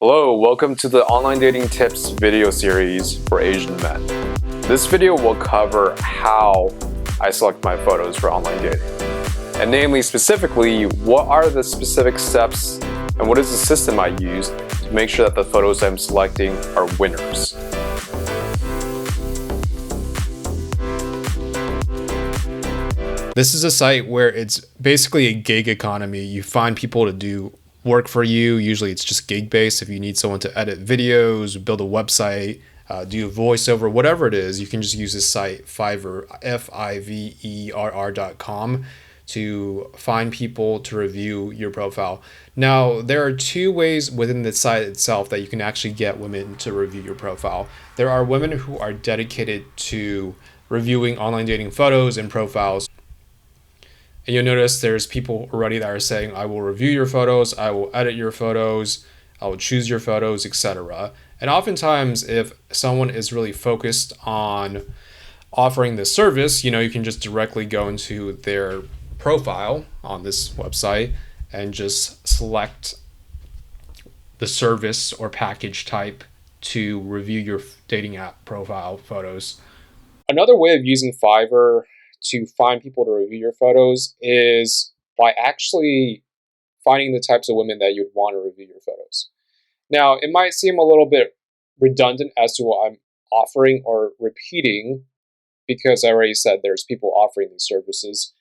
Hello, welcome to the online dating tips video series for Asian men. This video will cover how I select my photos for online dating. And namely, specifically, what are the specific steps and what is the system I use to make sure that the photos I'm selecting are winners. This is a site where it's basically a gig economy. You find people to do work for you. Usually it's just gig based. If you need someone to edit videos, build a website, do a voiceover, whatever it is, you can just use this site, Fiverr, Fiverr.com, to find people to review your profile. Now, there are two ways within the site itself that you can actually get women to review your profile. There are women who are dedicated to reviewing online dating photos and profiles. And you'll notice there's people already that are saying, I will review your photos, I will edit your photos, I will choose your photos, etc. And oftentimes, if someone is really focused on offering this service, you can just directly go into their profile on this website and just select the service or package type to review your dating app profile photos. Another way of using Fiverr to find people to review your photos is by actually finding the types of women that you'd want to review your photos. Now, it might seem a little bit redundant as to what I'm offering or repeating because I already said there's people offering these services.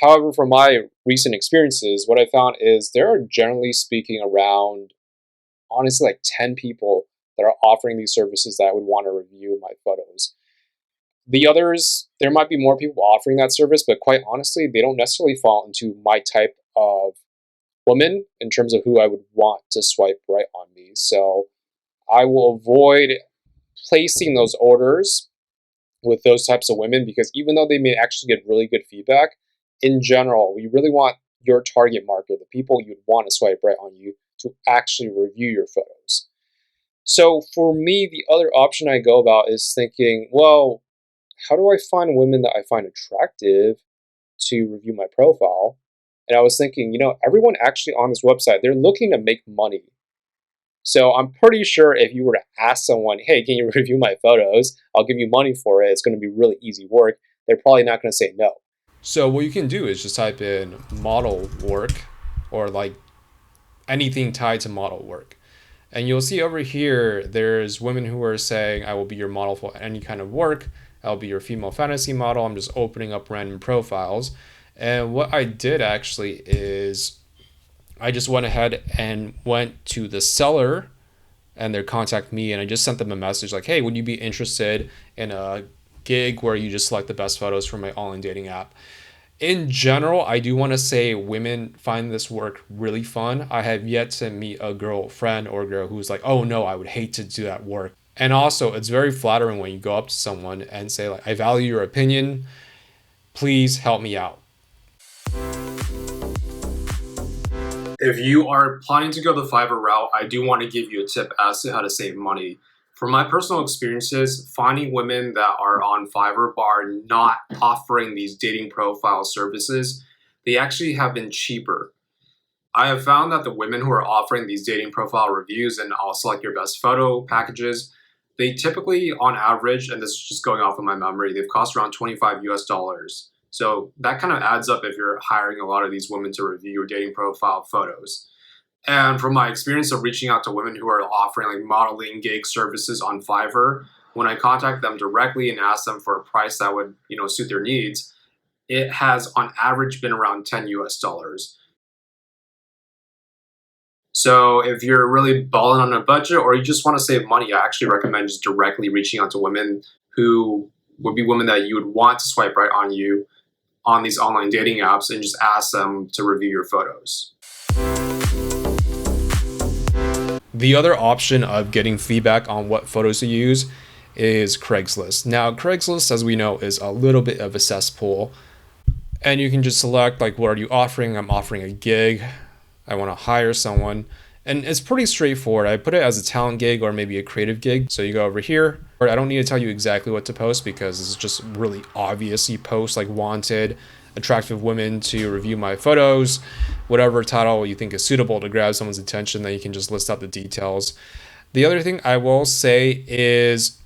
However, from my recent experiences, what I found is there are generally speaking around, honestly, like 10 people that are offering these services that would want to review my photos. The others, there might be more people offering that service, but quite honestly, they don't necessarily fall into my type of woman in terms of who I would want to swipe right on me. So I will avoid placing those orders with those types of women because even though they may actually get really good feedback, in general, we really want your target market, the people you'd want to swipe right on you, to actually review your photos. So for me, the other option I go about is thinking, well, how do I find women that I find attractive to review my profile? And I was thinking, everyone actually on this website, they're looking to make money. So I'm pretty sure if you were to ask someone, hey, can you review my photos? I'll give you money for it. It's going to be really easy work. They're probably not going to say no. So what you can do is just type in model work or like anything tied to model work. And you'll see over here, there's women who are saying, I will be your model for any kind of work. I'll be your female fantasy model. I'm just opening up random profiles. And what I did actually is I just went ahead and went to the seller and their contact me. And I just sent them a message like, hey, would you be interested in a gig where you just select the best photos from my online dating app? In general, I do want to say women find this work really fun. I have yet to meet a girlfriend or a girl who's like, oh no, I would hate to do that work. And also, it's very flattering when you go up to someone and say, like, I value your opinion. Please help me out. If you are planning to go the Fiverr route, I do want to give you a tip as to how to save money. From my personal experiences, finding women that are on Fiverr but are not offering these dating profile services, they actually have been cheaper. I have found that the women who are offering these dating profile reviews and I'll select your best photo packages, they typically, on average, and this is just going off of my memory, they've cost around $25 US. So that kind of adds up if you're hiring a lot of these women to review your dating profile photos. And from my experience of reaching out to women who are offering like modeling gig services on Fiverr, when I contact them directly and ask them for a price that would, suit their needs, it has on average been around $10 US. So if you're really balling on a budget or you just want to save money, I actually recommend just directly reaching out to women who would be women that you would want to swipe right on you on these online dating apps and just ask them to review your photos. The other option of getting feedback on what photos to use is Craigslist. Now, Craigslist, as we know, is a little bit of a cesspool. And you can just select, like, what are you offering? I'm offering a gig. I want to hire someone. And it's pretty straightforward. I put it as a talent gig or maybe a creative gig. So you go over here. I don't need to tell you exactly what to post because it's just really obvious. You post like wanted, attractive women to review my photos, whatever title you think is suitable to grab someone's attention, then you can just list out the details. The other thing I will say is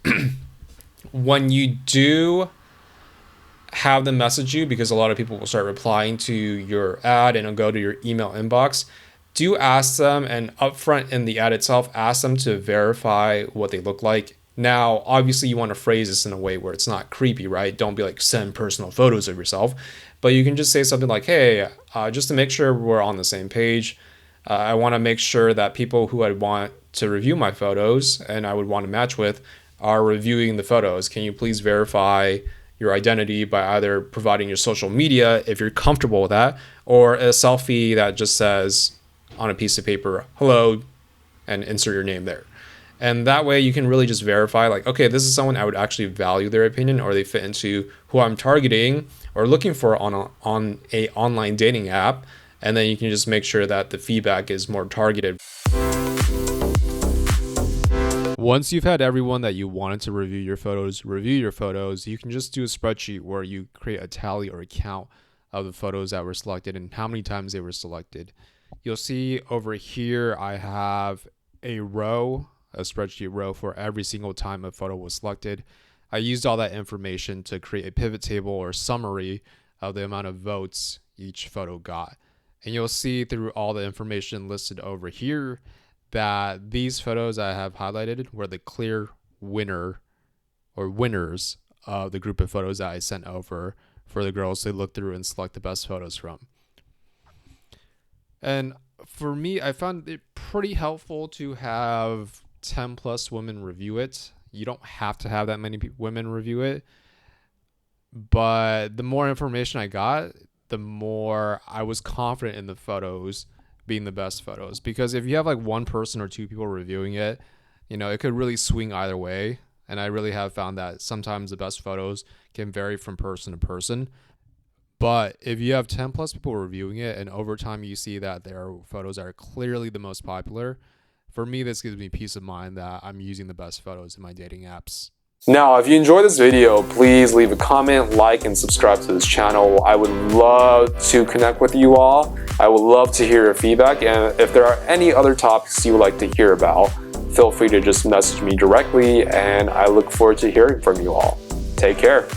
when you do have them message you, because a lot of people will start replying to your ad and it'll go to your email inbox, do ask them, and upfront in the ad itself, ask them to verify what they look like. Now, obviously, you want to phrase this in a way where it's not creepy, right? Don't be like, send personal photos of yourself. But you can just say something like, hey, just to make sure we're on the same page, I want to make sure that people who I want to review my photos and I would want to match with are reviewing the photos. Can you please verify your identity by either providing your social media, if you're comfortable with that, or a selfie that just says on a piece of paper, hello, and insert your name there. And that way you can really just verify, like, okay, this is someone I would actually value their opinion, or they fit into who I'm targeting or looking for on a online dating app. And then you can just make sure that the feedback is more targeted. Once you've had everyone that you wanted to review your photos, you can just do a spreadsheet where you create a tally or a count of the photos that were selected and how many times they were selected. You'll see over here I have a spreadsheet row for every single time a photo was selected. I used all that information to create a pivot table or summary of the amount of votes each photo got. And you'll see through all the information listed over here that these photos I have highlighted were the clear winner or winners of the group of photos that I sent over for the girls to look through and select the best photos from. And for me, I found it pretty helpful to have 10 plus women review it. You don't have to have that many women review it, but the more information I got, the more I was confident in the photos being the best photos. Because if you have like one person or two people reviewing it, it could really swing either way. And I really have found that sometimes the best photos can vary from person to person. But if you have 10 plus people reviewing it and over time you see that there are photos that are clearly the most popular, for me, this gives me peace of mind that I'm using the best photos in my dating apps. Now, if you enjoyed this video, please leave a comment, like, and subscribe to this channel. I would love to connect with you all. I would love to hear your feedback. And if there are any other topics you would like to hear about, feel free to just message me directly. And I look forward to hearing from you all. Take care.